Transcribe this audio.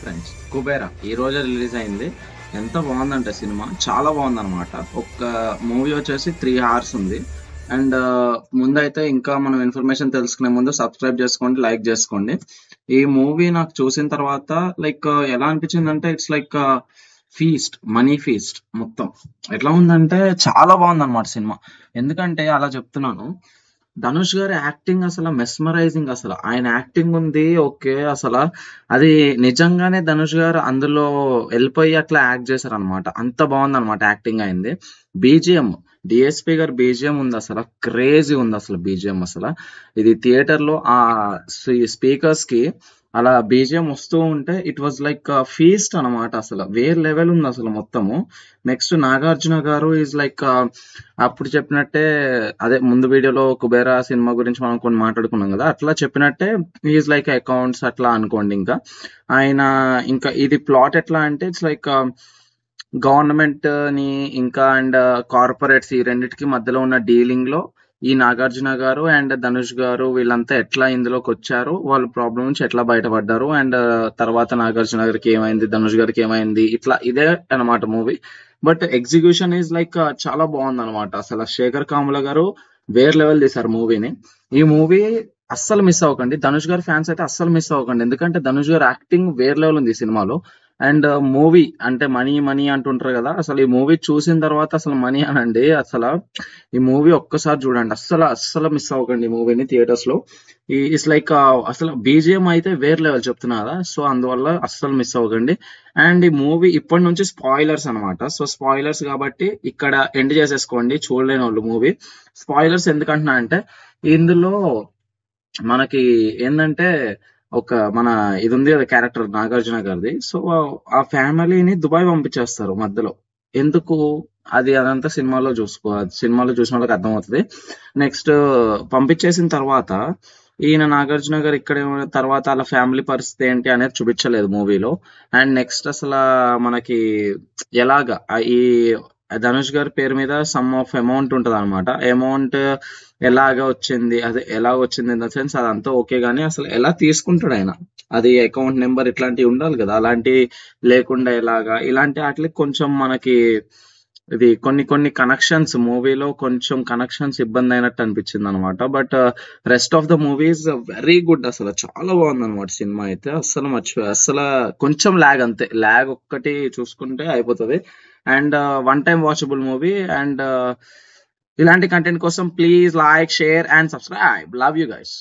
Friends, Kubera ఈ రోజే release అయింది. ఎంత బాగుందంటే సినిమా చాలా బాగుందన్నమాట. ఒక్క మూవీ వచ్చేసి 3 hours ఉంది. అండ్ ముందైతే ఇంకా మనం ఇన్ఫర్మేషన్ తెలుసుకునే ముందు సబ్స్క్రైబ్ చేసుకోండి, లైక్ చేసుకోండి. ఈ మూవీ నాకు చూసిన తర్వాత లైక్ ఎలా అనిపించింది అంటే it's like feast, money feast మొత్తం. ఎట్లా ఉందంటే చాలా బాగుంది అనమాట సినిమా. ఎందుకంటే అలా చెప్తున్నాను, ధనుష్ గారి యాక్టింగ్ అసలు మెస్మరైజింగ్. అసలు ఆయన యాక్టింగ్ ఉంది ఓకే, అసలు అది నిజంగానే ధనుష్ గారు అందులో వెళ్ళిపోయి అట్లా యాక్ట్ చేశారు అనమాట. అంత బాగుంది అనమాట యాక్టింగ్ అయింది. బీజిఎం, డిఎస్పి గారి బీజిఎం ఉంది, అసలు క్రేజీ ఉంది అసలు బీజిఎం. అసలు ఇది థియేటర్ లో ఆ స్పీకర్స్ కి అలా బీజిఎం వస్తూ ఉంటే ఇట్ వాజ్ లైక్ ఫీస్ట్ అనమాట. అసలు వేరే లెవెల్ ఉంది అసలు మొత్తము. నెక్స్ట్ నాగార్జున గారు ఈజ్ లైక్ అప్పుడు చెప్పినట్టే, అదే ముందు వీడియోలో కుబేరా సినిమా గురించి మనం కొన్ని మాట్లాడుకున్నాం కదా, అట్లా చెప్పినట్టే ఈజ్ లైక్ అకౌంట్స్ అట్లా అనుకోండి. ఇంకా ఆయన ఇంకా ఇది ప్లాట్ ఎట్లా అంటే ఇట్స్ లైక్ గవర్నమెంట్ ని ఇంకా అండ్ కార్పొరేట్స్ ఈ రెండిటికి మధ్యలో ఉన్న డీలింగ్ లో ఈ నాగార్జున గారు అండ్ ధనుష్ గారు వీళ్ళంతా ఎట్లా ఇందులోకి వచ్చారు, వాళ్ళ ప్రాబ్లం నుంచి ఎట్లా బయటపడ్డారు, అండ్ తర్వాత నాగార్జున గారికి ఏమైంది, ధనుష్ గారికి ఏమైంది, ఇట్లా ఇదే అన్నమాట movie. But execution is like చాలా బాగుంది అనమాట. అసలు శేఖర్ కాముల గారు వేరే లెవెల్ తీశారు మూవీని. ఈ మూవీ అస్సలు మిస్ అవ్వకండి. ధనుష్ గారి ఫ్యాన్స్ అయితే అస్సలు మిస్ అవ్వకండి, ఎందుకంటే ధనుష్ గారి యాక్టింగ్ వేరే లెవెల్ ఉంది ఈ సినిమాలో. అండ్ మూవీ అంటే మనీ మనీ అంటుంటారు కదా, అసలు ఈ మూవీ చూసిన తర్వాత అసలు మనీ అనండి, అసలు ఈ మూవీ ఒక్కసారి చూడండి, అస్సలు అస్సలు మిస్ అవ్వకండి ఈ మూవీని థియేటర్స్ లో. ఈ ఇట్స్ లైక్ అసలు బీజిఎం అయితే వేరే లెవెల్ చెప్తున్నా కదా, సో అందువల్ల అస్సలు మిస్ అవ్వకండి. అండ్ ఈ మూవీ ఇప్పటి నుంచి స్పాయిలర్స్ అన్నమాట. సో స్పాయిలర్స్ కాబట్టి ఇక్కడ ఎండ్ చేసేసుకోండి చూడలేని వాళ్ళు మూవీ. స్పాయిలర్స్ ఎందుకంటున్నా అంటే ఇందులో మనకి ఏంటంటే ఒక మన ఇది ఉంది కదా క్యారెక్టర్ నాగార్జున గారిది. సో ఆ ఫ్యామిలీని దుబాయ్ పంపించేస్తారు మధ్యలో. ఎందుకు అది అదంతా సినిమాలో చూసిన వాళ్ళకి అర్థమవుతుంది. నెక్స్ట్ పంపించేసిన తర్వాత ఈయన నాగార్జున గారు ఇక్కడ తర్వాత వాళ్ళ ఫ్యామిలీ పరిస్థితి ఏంటి అనేది చూపించలేదు మూవీలో. అండ్ నెక్స్ట్ అసలు మనకి ఎలాగా ఈ ధనుష్ గారి పేరు మీద సమ్ ఆఫ్ అమౌంట్ ఉంటది అనమాట. అమౌంట్ ఎలాగ వచ్చింది, అదే ఎలా వచ్చింది ఇన్ ద సెన్స్ అదంతా ఓకే, గానీ అసలు ఎలా తీసుకుంటాడు ఆయన, అది అకౌంట్ నెంబర్ ఇట్లాంటివి ఉండాలి కదా, అలాంటి లేకుండా ఎలాగా, ఇలాంటి వాటికి కొంచెం మనకి ఇది కొన్ని కొన్ని కనెక్షన్స్ మూవీలో కొంచెం కనెక్షన్స్ ఇబ్బంది అయినట్టు అనిపించింది అనమాట. But rest of the movies very good, అసలు చాలా బాగుంది అనమాట సినిమా అయితే. అస్సలు అస్సలు కొంచెం ల్యాగ్, అంతే ల్యాగ్ ఒక్కటి చూసుకుంటే అయిపోతుంది. And one time watchable movie. And ఇలాంటి కంటెంట్ కోసం please like, share and subscribe. Love you guys.